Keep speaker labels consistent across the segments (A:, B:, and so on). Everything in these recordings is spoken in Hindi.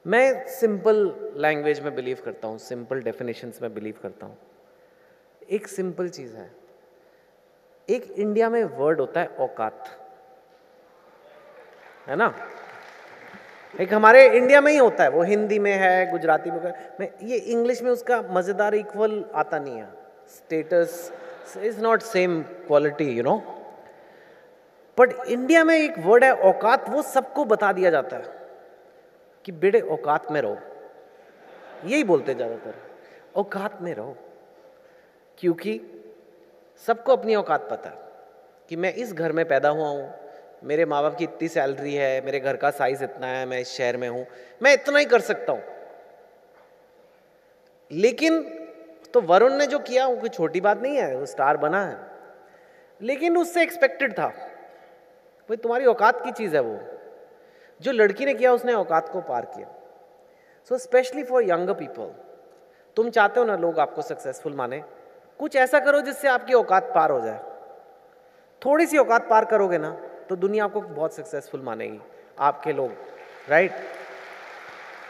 A: मैं सिंपल लैंग्वेज में बिलीव करता हूँ, सिंपल डेफिनेशंस में बिलीव करता हूँ। एक सिंपल चीज़ है, एक इंडिया में वर्ड होता है औकात, है ना। एक हमारे इंडिया में ही होता है, वो हिंदी में है, गुजराती में ये इंग्लिश में उसका मज़ेदार इक्वल आता नहीं है। Status is not same quality, you know. But India में एक वर्ड है औकात, वो सबको बता दिया जाता है कि बेटे औकात में रहो। यही बोलते ज़्यादातर, औकात में रहो, क्योंकि सबको अपनी औकात पता है कि मैं इस घर में पैदा हुआ हूँ, मेरे माँ बाप की इतनी सैलरी है, मेरे घर का साइज इतना है, मैं इस शहर में हूँ, मैं इतना ही कर सकता हूँ। लेकिन तो वरुण ने जो किया वो कोई छोटी बात नहीं है, वो स्टार बना है, लेकिन उससे एक्सपेक्टेड था। भाई तुम्हारी औकात की चीज़ है वो। जो लड़की ने किया उसने औकात को पार किया। So specially for younger people, तुम चाहते हो ना लोग आपको सक्सेसफुल माने, कुछ ऐसा करो जिससे आपकी औकात पार हो जाए। थोड़ी सी औकात पार करोगे ना तो दुनिया आपको बहुत सक्सेसफुल मानेगी, आपके लोग, राइट।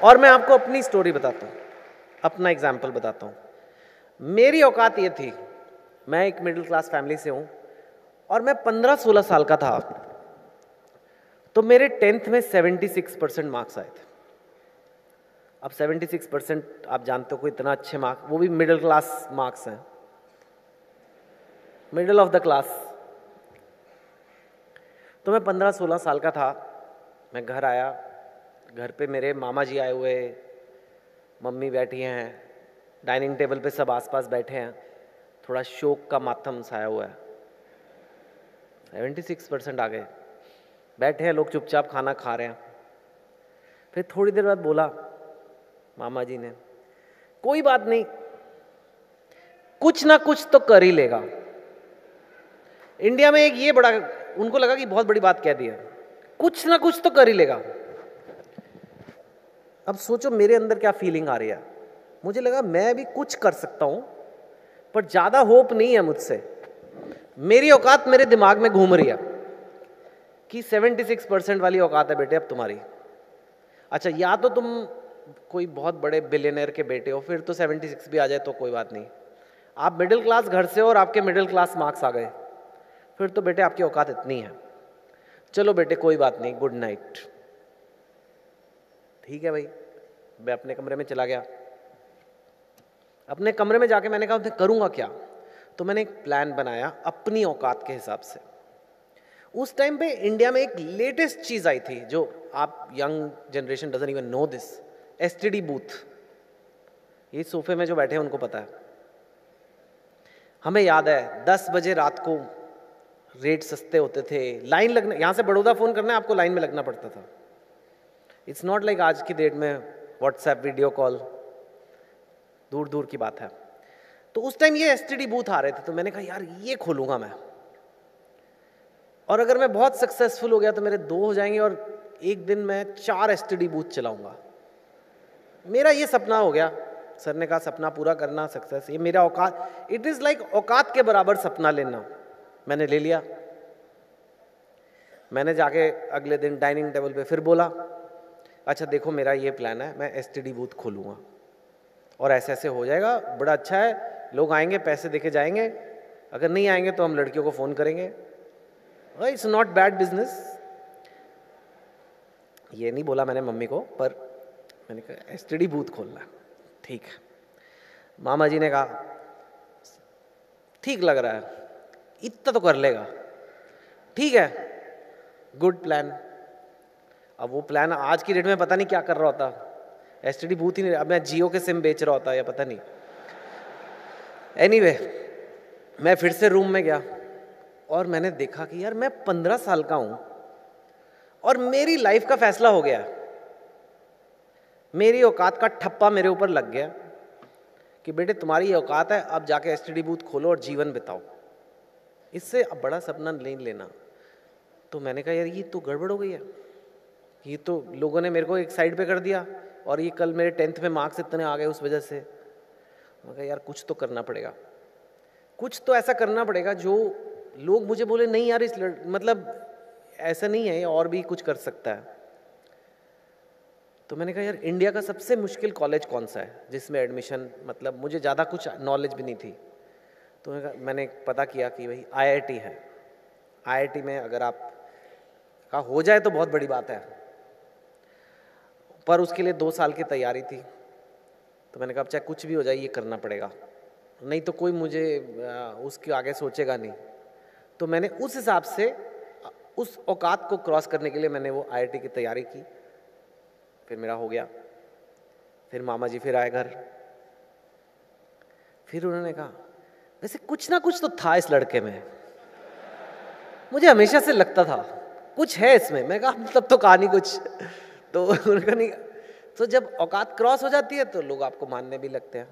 A: और मैं आपको अपनी स्टोरी बताता हूँ, अपना एग्जाम्पल बताता हूँ। मेरी औकात ये थी, मैं एक मिडिल क्लास फैमिली से हूँ और मैं 15-16 साल का था तो मेरे 10th में 76% मार्क्स आए थे। अब 76% आप जानते हो कोई इतना अच्छे मार्क्स, वो भी मिडिल क्लास मार्क्स हैं, मिडिल ऑफ द क्लास। तो मैं 15-16 साल का था, मैं घर आया, घर पे मेरे मामा जी आए हुए, मम्मी बैठी हैं, डाइनिंग टेबल पे सब आसपास बैठे हैं, थोड़ा शोक का मातम छाया हुआ है। 76% आ गए, बैठे हैं लोग चुपचाप खाना खा रहे हैं। फिर थोड़ी देर बाद बोला मामा जी ने, कोई बात नहीं, कुछ ना कुछ तो कर ही लेगा। इंडिया में एक ये बड़ा, उनको लगा कि बहुत बड़ी बात कह दी है, कुछ ना कुछ तो कर ही लेगा। अब सोचो मेरे अंदर क्या फीलिंग आ रही है। मुझे लगा मैं भी कुछ कर सकता हूं, पर ज्यादा होप नहीं है मुझसे। मेरी औकात मेरे दिमाग में घूम रही है कि 76% वाली औकात है बेटे अब तुम्हारी। अच्छा, या तो तुम कोई बहुत बड़े बिलियनर के बेटे हो, फिर तो 76 भी आ जाए तो कोई बात नहीं। आप मिडिल क्लास घर से हो और आपके मिडिल क्लास मार्क्स आ गए, फिर तो बेटे आपकी औकात इतनी है। चलो बेटे कोई बात नहीं, गुड नाइट। ठीक है भाई, मैं अपने कमरे में चला गया। अपने कमरे में जाके मैंने कहा करूँगा क्या, तो मैंने एक प्लान बनाया अपनी औकात के हिसाब से। उस टाइम पे इंडिया में एक लेटेस्ट चीज़ आई थी जो आप young generation doesn't even know this, STD booth. ये सोफे में जो बैठे हैं उनको पता है। हमें याद है 10 बजे रात को रेट सस्ते होते थे, लाइन लगना, यहाँ से बड़ौदा फ़ोन करना है आपको लाइन में लगना पड़ता था। इट्स नॉट लाइक आज की डेट में व्हाट्सएप वीडियो कॉल, दूर दूर की बात है। तो उस टाइम ये एसटीडी बूथ आ रहे थे, तो मैंने कहा यार ये खोलूंगा मैं, और अगर मैं बहुत सक्सेसफुल हो गया तो मेरे 2 हो जाएंगे और एक दिन मैं 4 एसटीडी बूथ चलाऊंगा। मेरा ये सपना हो गया। सर ने कहा सपना पूरा करना, सक्सेस, ये मेरा औकात, इट इज़ लाइक औकात के बराबर सपना लेना। मैंने ले लिया। मैंने जाके अगले दिन डाइनिंग टेबल पे फिर बोला, अच्छा देखो मेरा ये प्लान है, मैं एसटीडी बूथ खोलूँगा और ऐसे ऐसे हो जाएगा, बड़ा अच्छा है, लोग आएंगे पैसे देके जाएंगे, अगर नहीं आएंगे तो हम लड़कियों को फ़ोन करेंगे, इट्स नॉट बैड बिजनेस। ये नहीं बोला मैंने मम्मी को, पर मैंने कहा एसटीडी बूथ खोलना है। ठीक है। मामा जी ने कहा ठीक लग रहा है, इतना तो कर लेगा, ठीक है, गुड प्लान। अब वो प्लान आज की डेट में पता नहीं क्या कर रहा होता, एसटीडी बूथ ही नहीं, अब मैं जियो के सिम बेच रहा होता या पता नहीं। एनीवे, मैं फिर से रूम में गया और मैंने देखा कि यार मैं 15 साल का हूं और मेरी लाइफ का फैसला हो गया। मेरी औकात का ठप्पा मेरे ऊपर लग गया कि बेटे तुम्हारी औकात है, अब जाके एसटीडी बूथ खोलो और जीवन बिताओ, इससे अब बड़ा सपना नहीं लेना। तो मैंने कहा यार ये तो गड़बड़ हो गई है, ये तो लोगों ने मेरे को एक साइड पे कर दिया और ये कल मेरे 10th में मार्क्स इतने आ गए उस वजह से। मैं कहा यार कुछ तो करना पड़ेगा, कुछ तो ऐसा करना पड़ेगा जो लोग मुझे बोले नहीं यार मतलब ऐसा नहीं है, और भी कुछ कर सकता है। तो मैंने कहा यार इंडिया का सबसे मुश्किल कॉलेज कौन सा है जिसमें एडमिशन, मतलब मुझे ज़्यादा कुछ नॉलेज भी नहीं थी। तो मैंने पता किया कि भाई आईआईटी है। आईआईटी में अगर आप का हो जाए तो बहुत बड़ी बात है, पर उसके लिए 2 साल की तैयारी थी। तो मैंने कहा अब चाहे कुछ भी हो जाए ये करना पड़ेगा, नहीं तो कोई मुझे उसके आगे सोचेगा नहीं। तो मैंने उस हिसाब से उस औकात को क्रॉस करने के लिए मैंने वो आईआईटी की तैयारी की। फिर मेरा हो गया। फिर मामा जी फिर आए घर। फिर उन्होंने कहा वैसे कुछ ना कुछ तो था इस लड़के में, मुझे हमेशा से लगता था कुछ है इसमें। मैं कहा तब तो कहा नहीं कुछ। तो उन्होंने नहीं। तो जब औकात क्रॉस हो जाती है तो लोग आपको मानने भी लगते हैं।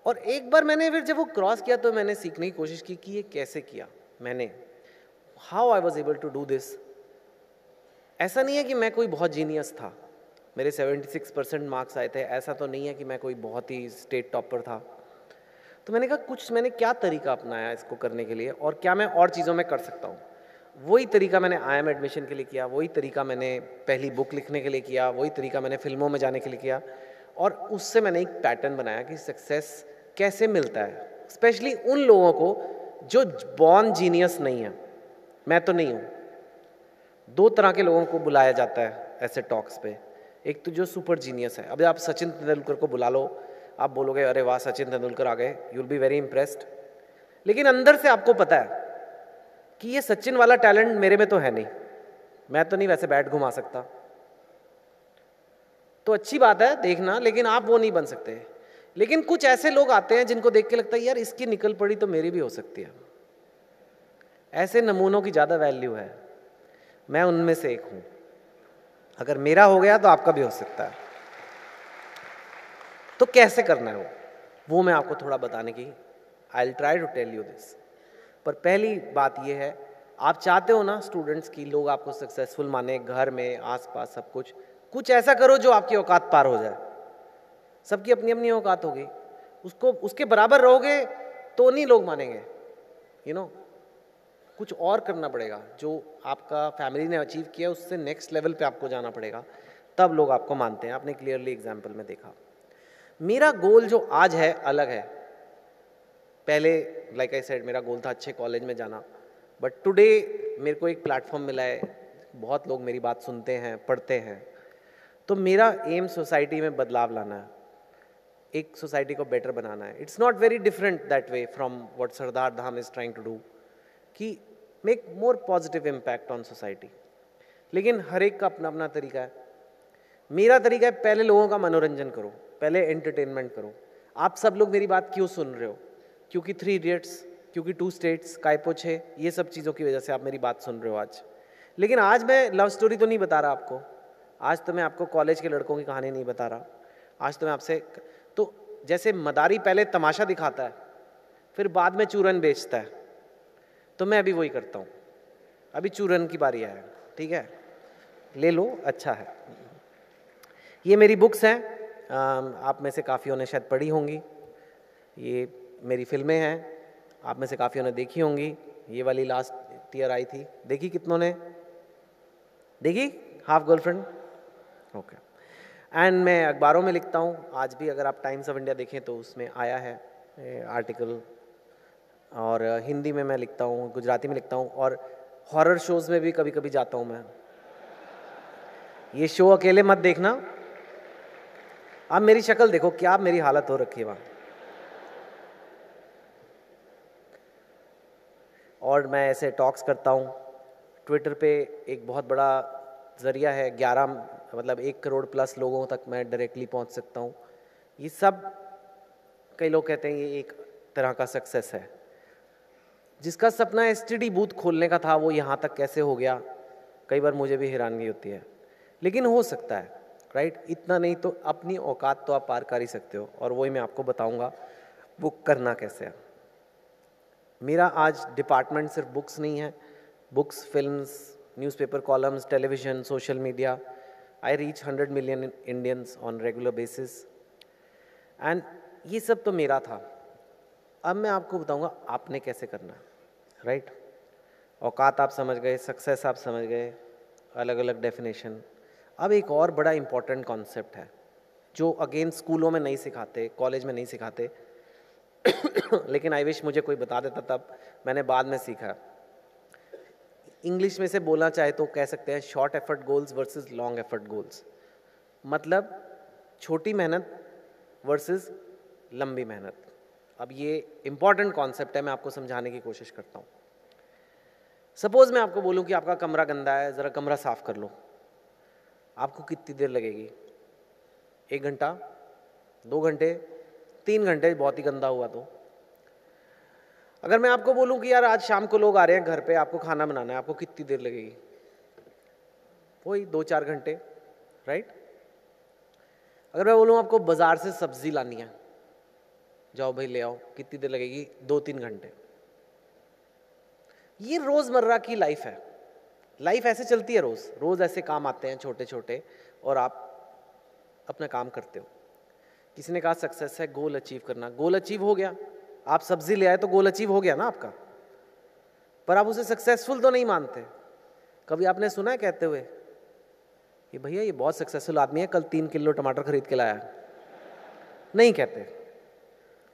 A: और एक बार मैंने फिर जब वो क्रॉस किया तो मैंने सीखने की कोशिश की कि ये कैसे किया मैंने, how I was able to do this. ऐसा नहीं है कि मैं कोई बहुत जीनियस था, मेरे 76% मार्क्स आए थे, ऐसा तो नहीं है कि मैं कोई बहुत ही स्टेट टॉपर था। तो मैंने कहा कुछ मैंने क्या तरीका अपनाया इसको करने के लिए, और क्या मैं और चीज़ों में कर सकता हूँ। वही तरीका मैंने IIM एडमिशन के लिए किया, वही तरीका मैंने पहली बुक लिखने के लिए किया, वही तरीका मैंने फिल्मों में जाने के लिए किया। और उससे मैंने एक पैटर्न बनाया कि सक्सेस कैसे मिलता है, स्पेशली उन लोगों को जो बॉर्न जीनियस नहीं है। मैं तो नहीं हूँ। 2 तरह के लोगों को बुलाया जाता है ऐसे टॉक्स पे। एक तो जो सुपर जीनियस है, अब आप सचिन तेंदुलकर को बुला लो, आप बोलोगे अरे वाह सचिन तेंदुलकर आ गए, you will be very impressed. लेकिन अंदर से आपको पता है कि ये सचिन वाला टैलेंट मेरे में तो है नहीं, मैं तो नहीं वैसे बैट घुमा सकता। तो अच्छी बात है देखना, लेकिन आप वो नहीं बन सकते। लेकिन कुछ ऐसे लोग आते हैं जिनको देख के लगता है यार इसकी निकल पड़ी तो मेरी भी हो सकती है। ऐसे नमूनों की ज़्यादा वैल्यू है, मैं उनमें से एक हूं। अगर मेरा हो गया तो आपका भी हो सकता है। तो कैसे करना है वो मैं आपको थोड़ा बताने की, I will try to tell you this. पर पहली बात ये है, आप चाहते हो ना स्टूडेंट्स की लोग आपको सक्सेसफुल माने, घर में आसपास सब कुछ ऐसा करो जो आपकी औकात पार हो जाए। सबकी अपनी अपनी औकात होगी, उसको उसके बराबर रहोगे तो नहीं लोग मानेंगे। यू नो कुछ और करना पड़ेगा, जो आपका फैमिली ने अचीव किया उससे नेक्स्ट लेवल पे आपको जाना पड़ेगा, तब लोग आपको मानते हैं। आपने क्लियरली एग्जाम्पल में देखा। मेरा गोल जो आज है अलग है। पहले लाइक आई सेड मेरा गोल था अच्छे कॉलेज में जाना, बट टुडे मेरे को एक प्लेटफॉर्म मिला है, बहुत लोग मेरी बात सुनते हैं, पढ़ते हैं। तो मेरा एम सोसाइटी में बदलाव लाना है, एक सोसाइटी को बेटर बनाना है। It's not very different that way from what Sardar Dham is trying to do, कि make more positive impact on society. लेकिन हर एक का अपना अपना तरीका है। मेरा तरीका है पहले लोगों का मनोरंजन करो, पहले एंटरटेनमेंट करो। आप सब लोग मेरी बात क्यों सुन रहे हो? क्योंकि 3 इडियट्स, क्योंकि 2 स्टेट्स, कायपो 6, ये सब चीज़ों की वजह से आप मेरी बात सुन रहे हो आज। लेकिन आज मैं लव स्टोरी तो नहीं बता रहा आपको, आज तो मैं आपको कॉलेज के लड़कों की कहानी नहीं बता रहा। आज तो मैं आपसे, तो जैसे मदारी पहले तमाशा दिखाता है फिर बाद में चूरन बेचता है, तो मैं अभी वही करता हूँ। अभी चूरन की बारी है, ठीक है, ले लो, अच्छा है। ये मेरी बुक्स हैं, आप में से काफ़ियों ने शायद पढ़ी होंगी। ये मेरी फिल्में हैं, आप में से काफ़ियों ने देखी होंगी। ये वाली लास्ट ईयर आई थी, देखी कितनों ने? देखी? Half girlfriend, okay. एंड मैं अखबारों में लिखता हूँ, आज भी अगर आप टाइम्स ऑफ इंडिया देखें तो उसमें आया है आर्टिकल। और हिंदी में मैं लिखता हूँ, गुजराती में लिखता हूँ, और हॉरर शोज़ में भी कभी कभी जाता हूँ मैं। ये शो अकेले मत देखना, आप मेरी शक्ल देखो, क्या मेरी हालत हो रखी है वहाँ। और मैं ऐसे टॉक्स करता हूँ। ट्विटर पे एक बहुत बड़ा ज़रिया है, 1 करोड़ प्लस लोगों तक मैं डायरेक्टली पहुँच सकता हूँ। ये सब, कई लोग कहते हैं ये एक तरह का सक्सेस है। जिसका सपना एसटीडी बूथ खोलने का था वो यहाँ तक कैसे हो गया, कई बार मुझे भी हैरानगी होती है। लेकिन हो सकता है, राइट? इतना नहीं तो अपनी औकात तो आप पार कर ही सकते हो, और वही मैं आपको बताऊंगा वो करना कैसे है। मेरा आज डिपार्टमेंट सिर्फ बुक्स नहीं है, books, films, newspaper columns, television, social media. I reach 100 million Indians on regular basis, and ये सब तो मेरा था। अब मैं आपको बताऊंगा आपने कैसे करना, राइट? औकात आप समझ गए, सक्सेस आप समझ गए, अलग अलग डेफिनेशन। अब एक और बड़ा इंपॉर्टेंट कॉन्सेप्ट है जो अगेन स्कूलों में नहीं सिखाते, कॉलेज में नहीं सिखाते लेकिन आई विश मुझे कोई बता देता, तब मैंने बाद में सीखा। इंग्लिश में से बोलना चाहे तो कह सकते हैं short effort goals versus long effort goals. मतलब छोटी मेहनत वर्सेस लंबी मेहनत। अब ये इंपॉर्टेंट कॉन्सेप्ट है, मैं आपको समझाने की कोशिश करता हूँ। सपोज मैं आपको बोलूँ कि आपका कमरा गंदा है, ज़रा कमरा साफ कर लो, आपको कितनी देर लगेगी? 1 घंटा, 2 घंटे, 3 घंटे बहुत ही गंदा हुआ तो। अगर मैं आपको बोलूं कि यार आज शाम को लोग आ रहे हैं घर पे, आपको खाना बनाना है, आपको कितनी देर लगेगी? वही 2-4 घंटे, राइट? अगर मैं बोलूं आपको बाजार से सब्जी लानी है, जाओ भाई ले आओ, कितनी देर लगेगी? 2-3 घंटे। ये रोजमर्रा की लाइफ है, लाइफ ऐसे चलती है, रोज रोज ऐसे काम आते हैं छोटे छोटे और आप अपना काम करते हो। किसी ने कहा सक्सेस है गोल अचीव करना, गोल अचीव हो गया, आप सब्जी ले आए तो गोल अचीव हो गया ना आपका, पर आप उसे सक्सेसफुल तो नहीं मानते। कभी आपने सुना है कहते हुए कि भैया ये बहुत सक्सेसफुल आदमी है, कल 3 किलो टमाटर खरीद के लाया? नहीं कहते,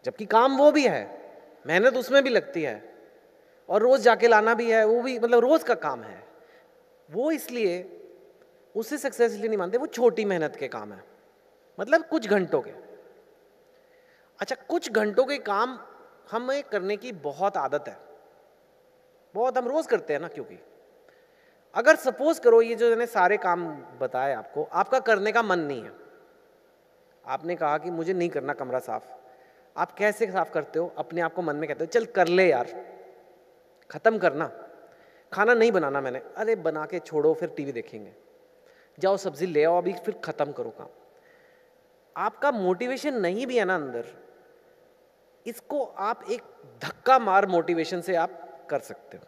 A: जबकि काम वो भी है, मेहनत उसमें भी लगती है और रोज जाके लाना भी है, वो भी मतलब रोज का काम है। वो इसलिए उसे सक्सेस इसलिए नहीं मानते, वो छोटी मेहनत के काम है, मतलब कुछ घंटों के। अच्छा, कुछ घंटों के काम हमें करने की बहुत आदत है, बहुत हम रोज करते हैं ना, क्योंकि अगर सपोज करो ये जो मैंने सारे काम बताए आपको, आपका करने का मन नहीं है, आपने कहा कि मुझे नहीं करना कमरा साफ, आप कैसे साफ करते हो? अपने आप को मन में कहते हो चल कर ले यार, खत्म करना। खाना नहीं बनाना मैंने, अरे बना के छोड़ो, फिर टीवी देखेंगे, जाओ सब्जी ले आओ अभी, फिर खत्म करो काम। आपका मोटिवेशन नहीं भी है ना अंदर, इसको आप एक धक्का मार मोटिवेशन से आप कर सकते हो,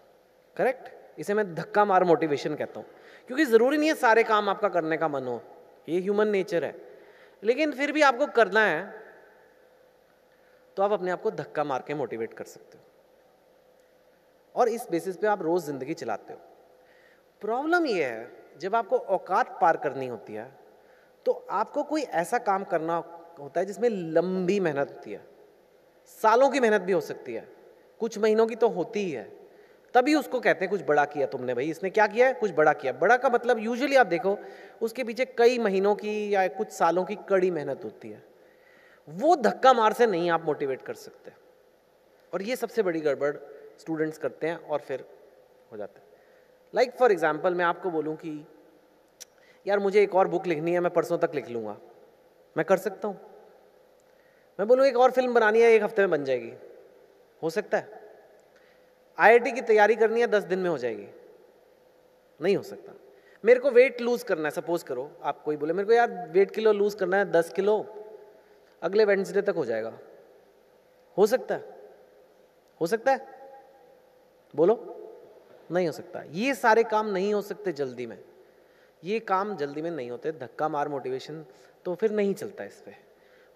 A: करेक्ट? इसे मैं धक्का मार मोटिवेशन कहता हूँ, क्योंकि जरूरी नहीं है सारे काम आपका करने का मन हो, ये ह्यूमन नेचर है, लेकिन फिर भी आपको करना है तो आप अपने आप को धक्का मार के मोटिवेट कर सकते हो और इस बेसिस पे आप रोज जिंदगी चलाते हो। प्रॉब्लम ये है जब आपको औकात पार करनी होती है तो आपको कोई ऐसा काम करना होता है जिसमें लंबी मेहनत होती है, सालों की मेहनत भी हो सकती है, कुछ महीनों की तो होती ही है, तभी उसको कहते हैं कुछ बड़ा किया तुमने। भाई इसने क्या किया है? कुछ बड़ा किया। बड़ा का मतलब यूजुअली आप देखो उसके पीछे कई महीनों की या कुछ सालों की कड़ी मेहनत होती है, वो धक्का मार से नहीं आप मोटिवेट कर सकते। और ये सबसे बड़ी गड़बड़ स्टूडेंट्स करते हैं और फिर हो जाता है। लाइक फॉर एग्जाम्पल मैं आपको बोलूँ कि यार मुझे एक और बुक लिखनी है, मैं परसों तक लिख लूँगा, मैं कर सकता हूँ। मैं बोलूँ एक और फिल्म बनानी है, 1 हफ्ते में बन जाएगी, हो सकता है। IIT की तैयारी करनी है, 10 दिन में हो जाएगी, नहीं हो सकता। मेरे को वेट लूज करना है, सपोज करो आप कोई बोले मेरे को यार वेट किलो लूज करना है 10 किलो, अगले वेडनेसडे तक हो जाएगा, हो सकता है? हो सकता है? बोलो, नहीं हो सकता। ये सारे काम नहीं हो सकते जल्दी में, ये काम जल्दी में नहीं होते। धक्का मार मोटिवेशन तो फिर नहीं चलता। इस पे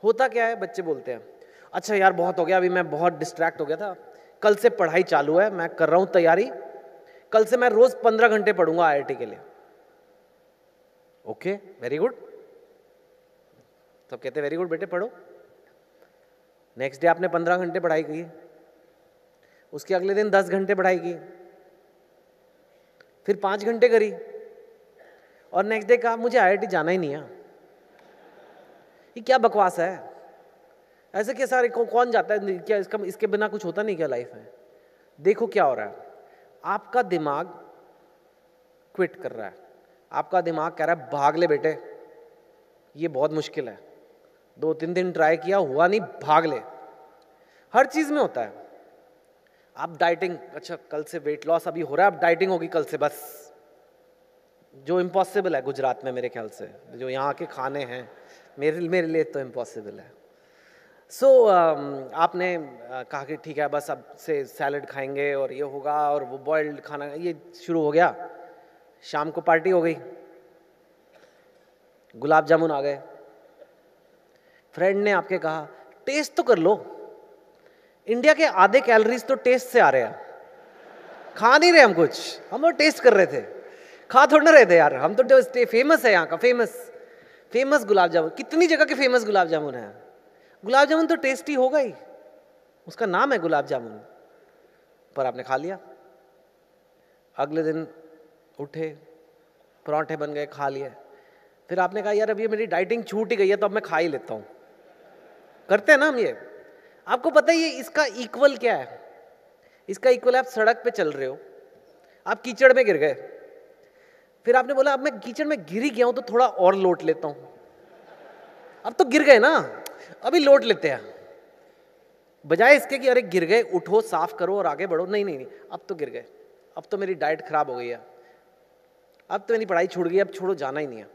A: होता क्या है, बच्चे बोलते हैं अच्छा यार बहुत हो गया, अभी मैं बहुत डिस्ट्रैक्ट हो गया था, कल से पढ़ाई चालू है, मैं कर रहा हूँ तैयारी, कल से मैं रोज 15 घंटे पढ़ूंगा IIT के लिए। Okay, very good. सब कहते हैं वेरी गुड बेटे पढ़ो। नेक्स्ट डे आपने 15 घंटे पढ़ाई की, उसके अगले दिन 10 घंटे पढ़ाई की, फिर 5 घंटे करी और नेक्स्ट डे कहा मुझे IIT जाना ही नहीं है। ये क्या बकवास है? ऐसे क्या सारे कौन जाता है? क्या इसके बिना कुछ होता नहीं क्या लाइफ में? देखो क्या हो रहा है, आपका दिमाग क्विट कर रहा है, आपका दिमाग कह रहा है भाग ले बेटे, ये बहुत मुश्किल है, 2-3 दिन ट्राई किया हुआ नहीं, भाग ले। हर चीज में होता है। आप डाइटिंग, अच्छा कल से वेट लॉस अभी हो रहा है, अब डाइटिंग होगी कल से, बस जो इम्पॉसिबल है गुजरात में मेरे ख्याल से, जो यहाँ के खाने हैं मेरे लिए तो इम्पॉसिबल है। सो आपने कहा कि ठीक है बस अब से सैलड खाएंगे और ये होगा और वो बॉइल्ड खाना, ये शुरू हो गया। शाम को पार्टी हो गई, गुलाब जामुन आ गए, फ्रेंड ने आपके कहा टेस्ट तो कर लो, इंडिया के आधे कैलोरीज तो टेस्ट से आ रहे हैं, खा नहीं रहे हम कुछ, हम लोग टेस्ट कर रहे थे। खा थोड़ा ना रहे थे यार, हम तो फेमस है यहाँ का, फेमस गुलाब जामुन, कितनी जगह के फेमस गुलाब जामुन है। गुलाब जामुन तो टेस्टी होगा ही, उसका नाम है गुलाब जामुन, पर आपने खा लिया। अगले दिन उठे, पराठे बन गए, खा लिए। फिर आपने कहा यार अब ये मेरी डाइटिंग छूट ही गई है तो अब मैं खा ही लेता हूँ। करते हैं ना हम ये। आपको पता है ये इसका इक्वल क्या है? इसका इक्वल है आप सड़क पे चल रहे हो, आप कीचड़ में गिर गए, फिर आपने बोला अब मैं कीचड़ में गिर ही गया हूं तो थोड़ा और लोट लेता हूं। अब तो गिर गए ना, अभी लोट लेते हैं, बजाय इसके कि अरे गिर गए उठो साफ करो और आगे बढ़ो। नहीं नहीं नहीं, अब तो गिर गए, अब तो मेरी डाइट खराब हो गई है, अब तो मेरी पढ़ाई छूट गई, अब छोड़ो जाना ही नहीं है।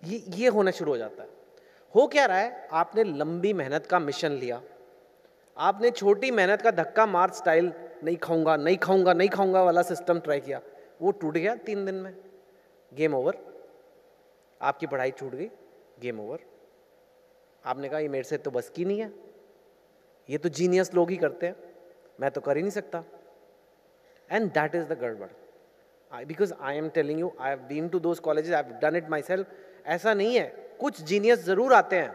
A: ये होना शुरू हो जाता है। हो क्या रहा है, आपने लंबी मेहनत का मिशन लिया, आपने छोटी मेहनत का धक्का मार स्टाइल, नहीं खाऊंगा नहीं खाऊंगा नहीं खाऊंगा वाला सिस्टम ट्राई किया, वो टूट गया 3 दिन में, गेम ओवर। आपकी पढ़ाई छूट गई, गेम ओवर। आपने कहा ये मेरे से तो बस की नहीं है, ये तो जीनियस लोग ही करते हैं, मैं तो कर ही नहीं सकता। एंड दैट इज द गड़बड़, because I am telling you, I have been to those colleges, I have done it myself. ऐसा नहीं है, कुछ जीनियस जरूर आते हैं,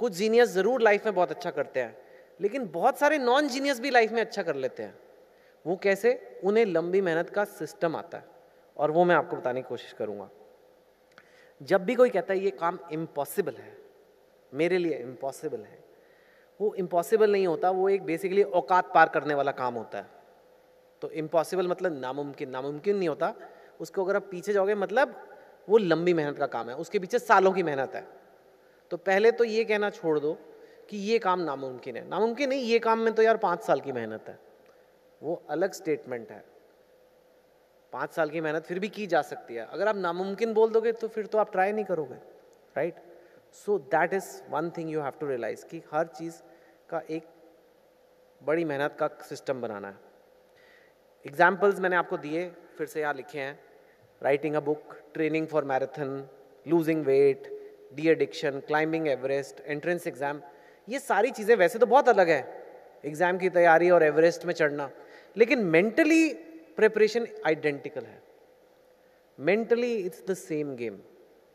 A: कुछ जीनियस जरूर लाइफ में बहुत अच्छा करते हैं, लेकिन बहुत सारे नॉन जीनियस भी लाइफ में अच्छा कर लेते हैं। वो कैसे? उन्हें लंबी मेहनत का सिस्टम आता है, और वो मैं आपको बताने की कोशिश करूंगा। जब भी कोई कहता है ये काम इम्पॉसिबल है, मेरे लिए इम्पॉसिबल है, वो इम्पॉसिबल नहीं होता, वो एक बेसिकली औकात पार करने वाला काम होता है। तो इम्पॉसिबल मतलब नामुमकिन, नामुमकिन नहीं होता उसको, अगर आप पीछे जाओगे मतलब वो लंबी मेहनत का काम है, उसके पीछे सालों की मेहनत है। तो पहले तो ये कहना छोड़ दो कि ये काम नामुमकिन है, नामुमकिन नहीं, ये काम में तो यार 5 साल की मेहनत है, वो अलग स्टेटमेंट है। 5 साल की मेहनत फिर भी की जा सकती है, अगर आप नामुमकिन बोल दोगे तो फिर तो आप ट्राई नहीं करोगे, right? So that is one thing you have to realise कि हर चीज़ का एक बड़ी मेहनत का सिस्टम बनाना है। एग्जाम्पल्स मैंने आपको दिए, फिर से यहाँ लिखे हैं, writing a book, training for marathon, losing weight, de addiction, climbing Everest, entrance exam. ये सारी चीज़ें वैसे तो बहुत अलग है, एग्जाम की तैयारी और एवरेस्ट में चढ़ना, लेकिन मेंटली प्रिपरेशन आइडेंटिकल है। Mentally it's the same game,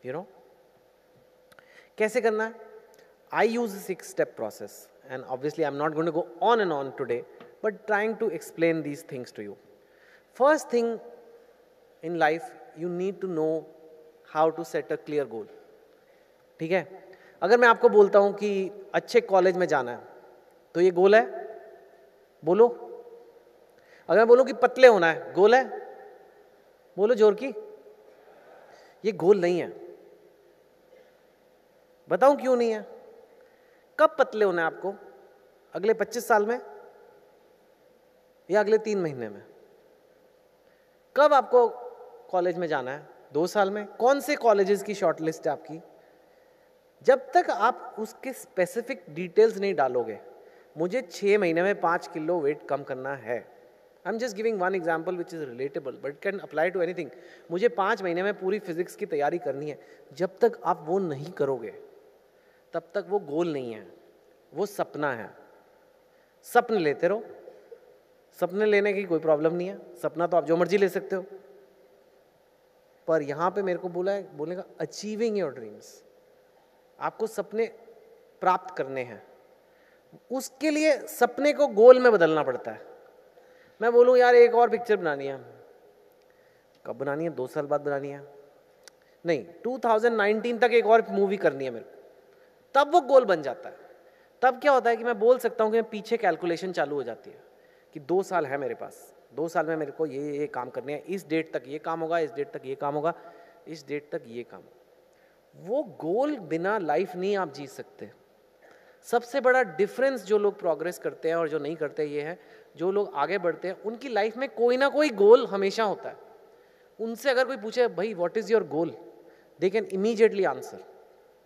A: you know. कैसे करना है? I use 6 step process, and obviously I am not going to go on and on today, but trying to explain these things to you. First thing in life, you need to know how to set a clear goal. ठीक है? अगर मैं आपको बोलता हूं कि अच्छे कॉलेज में जाना है, तो ये गोल है? बोलो। अगर मैं बोलूं कि पतले होना है, गोल है? बोलो जोर की। ये गोल नहीं है। बताऊं क्यों नहीं है? कब पतले होना है आपको? अगले 25 साल में या अगले 3 महीने में? कब आपको कॉलेज में जाना है? 2 साल में? कौन से कॉलेजेस की शॉर्ट लिस्ट है आपकी? जब तक आप उसके स्पेसिफिक डिटेल्स नहीं डालोगे, मुझे 6 महीने में 5 किलो वेट कम करना है, I am just giving one example which is relatable but can apply to anything, मुझे 5 महीने में पूरी फिजिक्स की तैयारी करनी है, जब तक आप वो नहीं करोगे तब तक वो गोल नहीं है, वो सपना है। सपने लेते रहो, सपने लेने की कोई प्रॉब्लम नहीं है, सपना तो आप जो मर्जी ले सकते हो, पर यहां पे मेरे को बोलेगा अचीविंग योर ड्रीम्स, आपको सपने प्राप्त करने हैं, उसके लिए सपने को गोल में बदलना पड़ता है। मैं बोलूं यार एक और पिक्चर बनानी है, कब बनानी है? 2 साल बाद बनानी है? नहीं, 2019 तक एक और मूवी करनी है मेरे को, तब वो गोल बन जाता है। तब क्या होता है कि मैं बोल सकता हूं कि मैं पीछे कैलकुलेशन चालू हो जाती है कि 2 साल है मेरे पास, 2 साल में मेरे को ये काम करने हैं, इस डेट तक ये काम होगा, इस डेट तक ये काम होगा, इस डेट तक ये काम। वो गोल बिना लाइफ नहीं आप जी सकते। सबसे बड़ा डिफरेंस जो लोग प्रोग्रेस करते हैं और जो नहीं करते ये है, जो लोग आगे बढ़ते हैं उनकी लाइफ में कोई ना कोई गोल हमेशा होता है। उनसे अगर कोई पूछे भाई what is your goal, they can immediately answer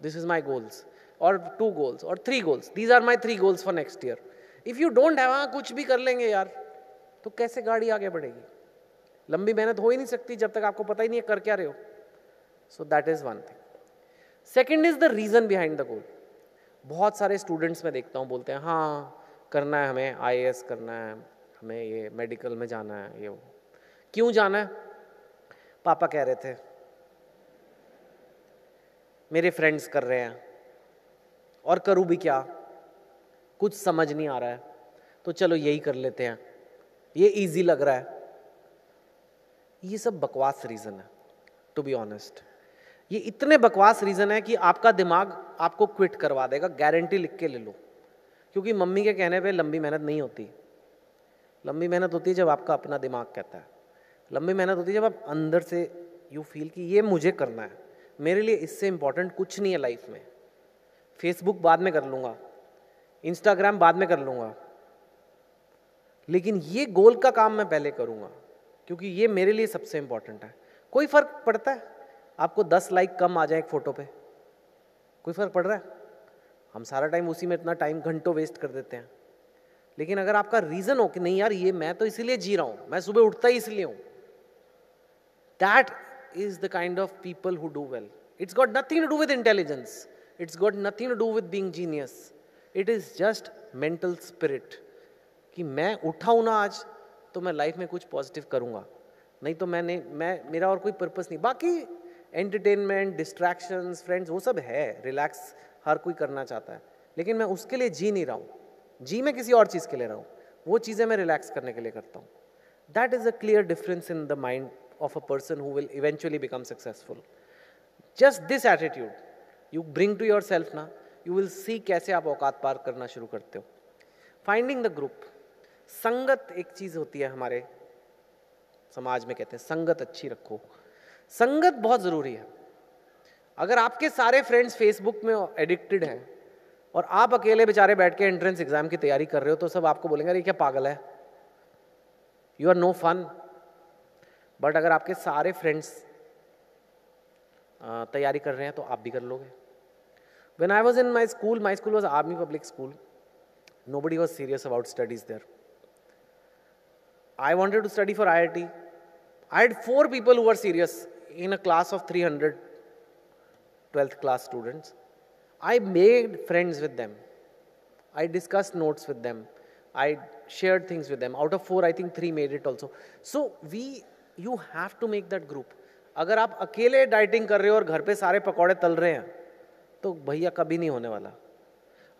A: this is my goals, और 2 गोल्स और 3 goals, these are my 3 goals for next year. If you don't have, हाँ कुछ भी कर लेंगे यार, तो कैसे गाड़ी आगे बढ़ेगी? लंबी मेहनत हो ही नहीं सकती जब तक आपको पता ही नहीं है कर क्या रहे हो। So that is one thing. Second is the reason behind the goal. बहुत सारे स्टूडेंट्स में देखता हूँ बोलते हैं हाँ करना है हमें, IAS करना है, हमें ये मेडिकल में जाना है, ये वो। क्यों जाना है? पापा कह रहे थे, मेरे फ्रेंड्स कर रहे हैं, और करूँ भी क्या, कुछ समझ नहीं आ रहा है, तो चलो यही कर लेते हैं, ये इजी लग रहा है। ये सब बकवास रीज़न है, टू बी ऑनेस्ट। ये इतने बकवास रीज़न है कि आपका दिमाग आपको क्विट करवा देगा, गारंटी लिख के ले लो। क्योंकि मम्मी के कहने पे लंबी मेहनत नहीं होती। लंबी मेहनत होती है जब आपका अपना दिमाग कहता है। लंबी मेहनत होती है जब आप अंदर से यू फील कि ये मुझे करना है, मेरे लिए इससे इम्पॉर्टेंट कुछ नहीं है लाइफ में। फेसबुक बाद में कर लूँगा, इंस्टाग्राम बाद में कर लूँगा, लेकिन ये गोल का काम मैं पहले करूँगा, क्योंकि ये मेरे लिए सबसे इम्पॉर्टेंट है। कोई फ़र्क पड़ता है आपको 10 लाइक कम आ जाए एक फ़ोटो पे? कोई फ़र्क पड़ रहा है? हम सारा टाइम उसी में इतना टाइम घंटों वेस्ट कर देते हैं। लेकिन अगर आपका रीज़न हो कि नहीं यार, ये मैं तो इसीलिए जी रहा हूँ, मैं सुबह उठता ही इसलिए हूँ, that is the kind of people who do well. It's got nothing to do with intelligence, it's got nothing to do with being genius, it is just mental spirit कि मैं उठा हूँ ना आज, तो मैं लाइफ में कुछ पॉजिटिव करूँगा, नहीं तो मेरा और कोई पर्पस नहीं। बाकी एंटरटेनमेंट, डिस्ट्रैक्शंस, फ्रेंड्स, वो सब है, रिलैक्स हर कोई करना चाहता है, लेकिन मैं उसके लिए जी नहीं रहा हूँ। जी मैं किसी और चीज़ के लिए रहा हूँ, वो चीज़ें मैं रिलैक्स करने के लिए करता हूँ। That is a clear difference in the mind of a person who will eventually become successful. Just this attitude you bring to yourself ना, यू विल सी कैसे आप औकात पार करना शुरू करते हो। Finding the group. संगत एक चीज़ होती है, हमारे समाज में कहते हैं संगत अच्छी रखो। संगत बहुत ज़रूरी है। अगर आपके सारे फ्रेंड्स फेसबुक में एडिक्टेड हैं और आप अकेले बेचारे बैठ के एंट्रेंस एग्जाम की तैयारी कर रहे हो, तो सब आपको बोलेंगे अरे क्या पागल है, you are no fun. But अगर आपके सारे फ्रेंड्स तैयारी कर रहे हैं तो आप भी कर लोगे। When I was in my school was army public school, nobody was serious about studies there. I wanted to study for IIT. I had 4 people who were serious in a class of 300 12th class students. I made friends with them. I discussed notes with them. I shared things with them. Out of 4, I think 3 made it also. So you have to make that group. अगर आप अकेले डाइटिंग कर रहे हो और घर पे सारे पकौड़े तल रहे हैं, तो भैया कभी नहीं होने वाला।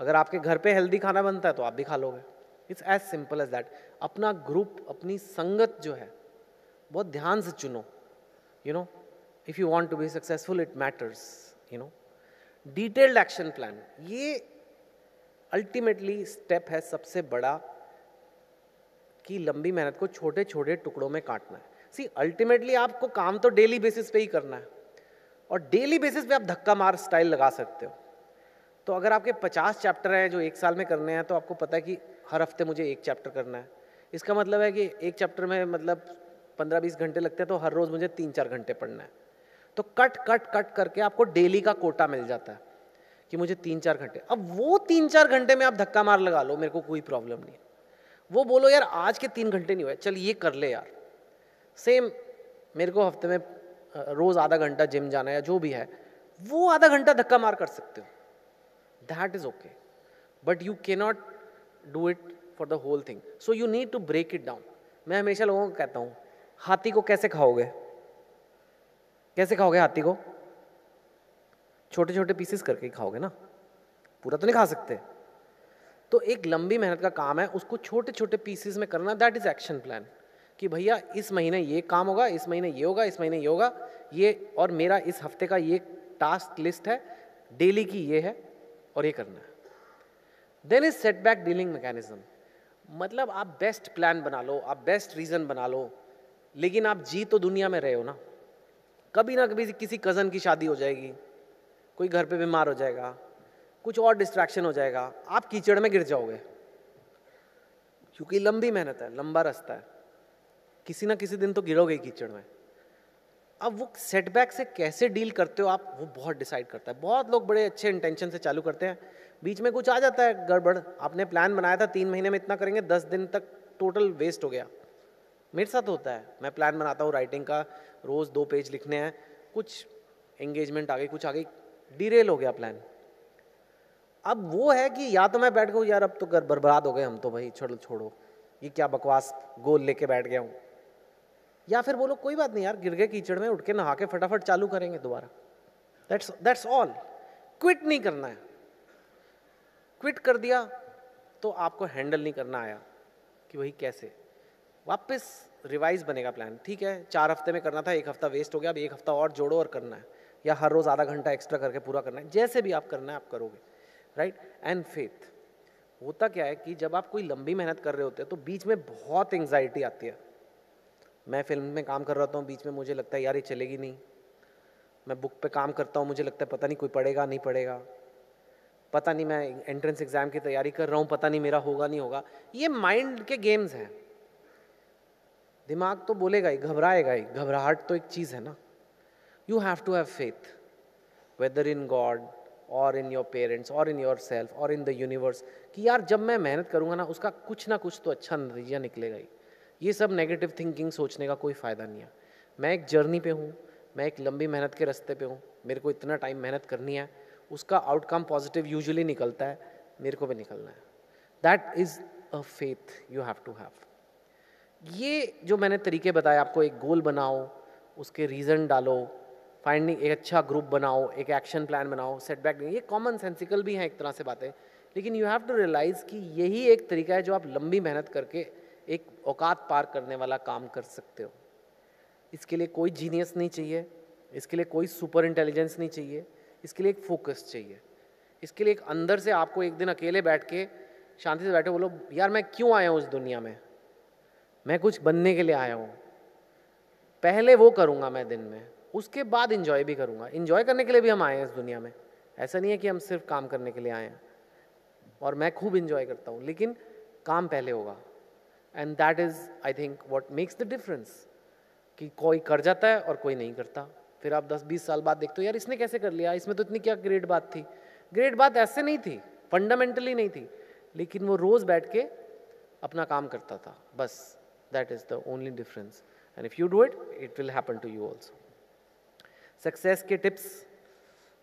A: अगर आपके घर पे हेल्दी खाना बनता है तो आप भी खा लोगे। It's as simple as that. अपना ग्रुप, अपनी संगत जो है बहुत ध्यान से चुनो। You know, if you want to be successful it matters. You know, detailed action plan, ये अल्टीमेटली स्टेप है सबसे बड़ा, कि लंबी मेहनत को छोटे छोटे टुकड़ों में काटना है। सी, अल्टीमेटली आपको काम तो डेली बेसिस पे ही करना है, और डेली बेसिस पे आप धक्का मार स्टाइल लगा सकते हो। तो अगर आपके 50 चैप्टर हैं जो 1 साल में करने हैं, तो आपको पता है कि हर हफ्ते मुझे 1 चैप्टर करना है। इसका मतलब है कि 1 चैप्टर में मतलब 15-20 घंटे लगते हैं, तो हर रोज़ मुझे 3-4 घंटे पढ़ना है। तो कट कट कट करके आपको डेली का कोटा मिल जाता है कि मुझे 3-4 घंटे। अब वो 3-4 घंटे में आप धक्का मार लगा लो, मेरे को कोई प्रॉब्लम नहीं। वो बोलो यार आज के 3 घंटे नहीं हुए, चल ये कर ले यार। सेम मेरे को हफ्ते में रोज़ आधा घंटा जिम जाना है या जो भी है, वो आधा घंटा धक्का मार कर सकते हो। That is okay, but you cannot do it for the whole thing. So you need to break it down. मैं हमेशा लोगों को कहता हूँ, हाथी को कैसे खाओगे? कैसे खाओगे हाथी को? छोटे छोटे पीसेस करके ही खाओगे ना, पूरा तो नहीं खा सकते। तो एक लंबी मेहनत का काम है, उसको छोटे छोटे पीसेस में करना। दैट इज एक्शन प्लान, कि भैया इस महीने ये काम होगा, इस महीने ये होगा, इस महीने ये होगा, ये, और मेरा इस हफ्ते का ये टास्क लिस्ट है, डेली की ये है, और ये करना है। Then is setback dealing mechanism. मतलब आप बेस्ट प्लान बना लो, आप बेस्ट रीजन बना लो, लेकिन आप जी तो दुनिया में रहे हो ना। कभी ना कभी किसी कज़न की शादी हो जाएगी, कोई घर पे बीमार हो जाएगा, कुछ और डिस्ट्रैक्शन हो जाएगा, आप कीचड़ में गिर जाओगे। क्योंकि लंबी मेहनत है, लंबा रास्ता है, किसी ना किसी दिन तो गिरोगे कीचड़ में। अब वो सेटबैक से कैसे डील करते हो आप, वो बहुत डिसाइड करता है। बहुत लोग बड़े अच्छे इंटेंशन से चालू करते हैं, बीच में कुछ आ जाता है गड़बड़। आपने प्लान बनाया था 3 महीने में इतना करेंगे, 10 दिन तक टोटल वेस्ट हो गया। मेरे साथ होता है, मैं प्लान बनाता हूँ राइटिंग का, रोज़ 2 पेज लिखने हैं, कुछ एंगेजमेंट आ गई, कुछ आ गई, डिरेल हो गया प्लान। अब वो है कि या तो मैं बैठ गया यार अब तो बर्बाद हो गए हम तो, भाई छोड़ो, ये क्या बकवास गोल लेके बैठ गया हूँ, या फिर बोलो कोई बात नहीं यार, गिर गए कीचड़ में, उठ के नहा के फटाफट चालू करेंगे दोबारा। That's all. क्विट नहीं करना है। क्विट कर दिया तो आपको हैंडल नहीं करना आया कि वही कैसे वापस रिवाइज बनेगा प्लान। ठीक है 4 हफ्ते में करना था, 1 हफ्ता वेस्ट हो गया, अब 1 हफ्ता और जोड़ो और करना है, या हर रोज आधा घंटा एक्स्ट्रा करके पूरा करना है, जैसे भी आप करना है आप करोगे, राइट। एंड फेथ, होता क्या है कि जब आप कोई लंबी मेहनत कर रहे होते हैं तो बीच में बहुत एंग्जाइटी आती है। मैं फिल्म में काम कर रहा हूँ, बीच में मुझे लगता है यार ये चलेगी नहीं। मैं बुक पे काम करता हूँ, मुझे लगता है पता नहीं कोई पढ़ेगा नहीं पढ़ेगा, पता नहीं मैं एंट्रेंस एग्जाम की तैयारी कर रहा हूँ, पता नहीं मेरा होगा नहीं होगा। ये माइंड के गेम्स हैं। दिमाग तो बोलेगा ही, घबराएगा ही, घबराहट तो एक चीज़ है ना। You have to have faith, whether in God और इन योर पेरेंट्स और इन योर सेल्फ और इन द यूनिवर्स, कि यार जब मैं मेहनत करूँगा ना उसका कुछ ना कुछ तो अच्छा नतीजा निकलेगा ही। ये सब नेगेटिव थिंकिंग सोचने का कोई फ़ायदा नहीं है। मैं एक जर्नी पे हूँ, मैं एक लंबी मेहनत के रास्ते पे हूँ, मेरे को इतना टाइम मेहनत करनी है, उसका आउटकम पॉजिटिव यूजुअली निकलता है, मेरे को भी निकलना है। That is a faith you have to have. ये जो मैंने तरीके बताए आपको, एक गोल बनाओ, उसके रीज़न डालो, फाइंडिंग, एक अच्छा ग्रुप बनाओ, एक एक्शन प्लान बनाओ, सेटबैक नहीं, ये कॉमन सेंसिकल भी हैं एक तरह से बातें, लेकिन यू हैव टू रियलाइज़ कि यही एक तरीका है जो आप लंबी मेहनत करके एक औकात पार करने वाला काम कर सकते हो। इसके लिए कोई जीनियस नहीं चाहिए, इसके लिए कोई सुपर इंटेलिजेंस नहीं चाहिए, इसके लिए एक फोकस चाहिए। इसके लिए एक अंदर से आपको एक दिन अकेले बैठ के शांति से बैठे बोलो यार मैं क्यों आया हूँ इस दुनिया में, मैं कुछ बनने के लिए आया हूँ। पहले वो करूँगा मैं दिन में, उसके बाद इंजॉय भी करूँगा। इंजॉय करने के लिए भी हम आए हैं इस दुनिया में, ऐसा नहीं है कि हम सिर्फ काम करने के लिए आए हैं। और मैं खूब इंजॉय करता हूँ, लेकिन काम पहले होगा। And that is I think what makes the difference, कि कोई कर जाता है और कोई नहीं करता। फिर आप 10-20 साल बाद देखते हो यार इसने कैसे कर लिया, इसमें तो इतनी क्या ग्रेट बात थी। ग्रेट बात ऐसे नहीं थी, फंडामेंटली नहीं थी, लेकिन वो रोज़ बैठ के अपना काम करता था, बस। That is the only difference. And if you do it, it will happen to you also. Success के टिप्स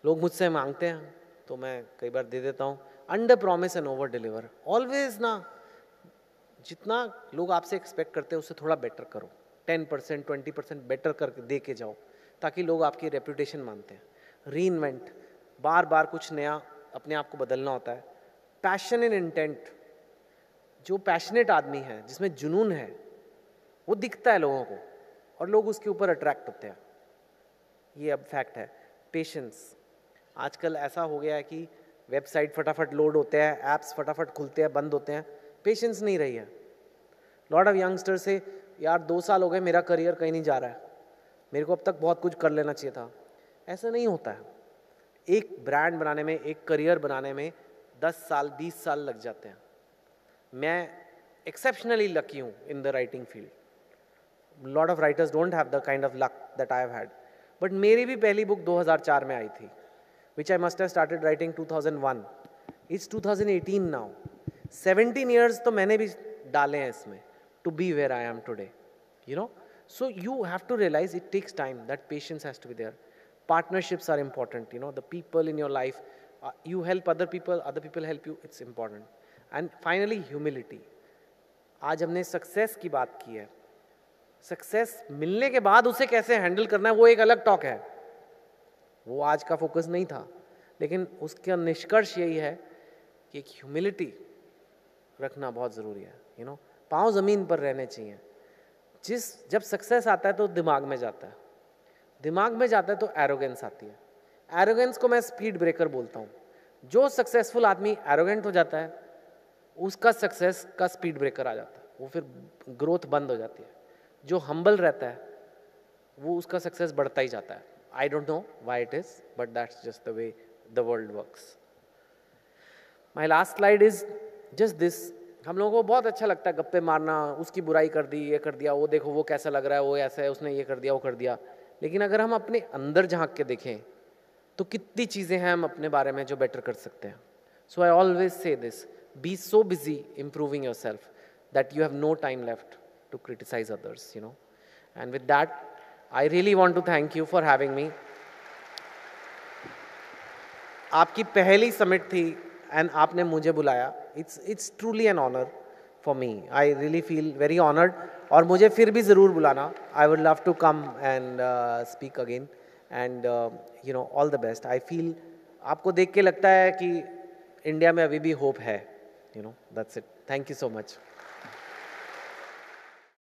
A: लोग मुझसे मांगते हैं तो मैं कई बार दे देता हूँ। Under promise and over deliver. Always ना, जितना लोग आपसे एक्सपेक्ट करते हैं उससे थोड़ा बेटर करो, 10% 20% बेटर करके दे के जाओ, ताकि लोग आपकी रेपुटेशन मानते हैं। रीइन्वेंट, बार बार कुछ नया अपने आप को बदलना होता है। पैशन एंड इंटेंट, जो पैशनेट आदमी है, जिसमें जुनून है, वो दिखता है लोगों को और लोग उसके ऊपर अट्रैक्ट होते हैं, ये अब फैक्ट है। पेशेंस, आजकल ऐसा हो गया है कि वेबसाइट फटाफट लोड होते हैं, ऐप्स फटाफट खुलते हैं बंद होते हैं, पेशेंस नहीं रही है। लॉट ऑफ यंगस्टर्स से यार 2 साल हो गए मेरा करियर कहीं नहीं जा रहा है, मेरे को अब तक बहुत कुछ कर लेना चाहिए था। ऐसा नहीं होता है। एक ब्रांड बनाने में, एक करियर बनाने में 10 साल 20 साल लग जाते हैं। मैं एक्सेप्शनली लकी हूँ in the writing field. Lot of writers don't have the kind of luck that I have had. But मेरी भी पहली बुक 2004 में आई थी, which I must have started writing 2001। It's 2018 now. 17 years तो मैंने भी डाले हैं इसमें to be where I am today, you know. So you have to realize it takes time, that patience has to be there. Partnerships are important, you know, the people in your life, you help other people help you, it's important. And finally humility. आज हमने सक्सेस की बात की है, सक्सेस मिलने के बाद उसे कैसे हैंडल करना है वो एक अलग टॉक है, वो आज का फोकस नहीं था। लेकिन उसका निष्कर्ष यही है कि एक ह्यूमिलिटी रखना बहुत ज़रूरी है, यू नो। पाँव ज़मीन पर रहने चाहिए। जब सक्सेस आता है तो दिमाग में जाता है, दिमाग में जाता है तो एरोगेंस आती है। एरोगेंस को मैं स्पीड ब्रेकर बोलता हूँ। जो सक्सेसफुल आदमी एरोगेंट हो जाता है उसका सक्सेस का स्पीड ब्रेकर आ जाता है, वो फिर ग्रोथ बंद हो जाती है। जो हम्बल रहता है वो उसका सक्सेस बढ़ता ही जाता है। I don't know why it is, but that's just the way the world works. My last slide is just this. हम लोगों को बहुत अच्छा लगता है गप्पे मारना, उसकी बुराई कर दी, ये कर दिया, वो देखो वो कैसा लग रहा है, वो ऐसा है, उसने ये कर दिया, वो कर दिया। लेकिन अगर हम अपने अंदर झांक के देखें तो कितनी चीज़ें हैं हम अपने बारे में जो बेटर कर सकते हैं। So I always say this, be so busy improving yourself that you have no time left to criticise others, you know. And with that I really want to thank you for having me. आपकी पहली समिट थी एंड आपने मुझे बुलाया। It's truly an honor for me, I really feel very honoured, और मुझे फिर भी ज़रूर बुलाना, I would love to come and speak again, and you know all the best. I feel आपको देख के लगता है कि इंडिया में अभी भी होप है, you know, that's it, thank you so much.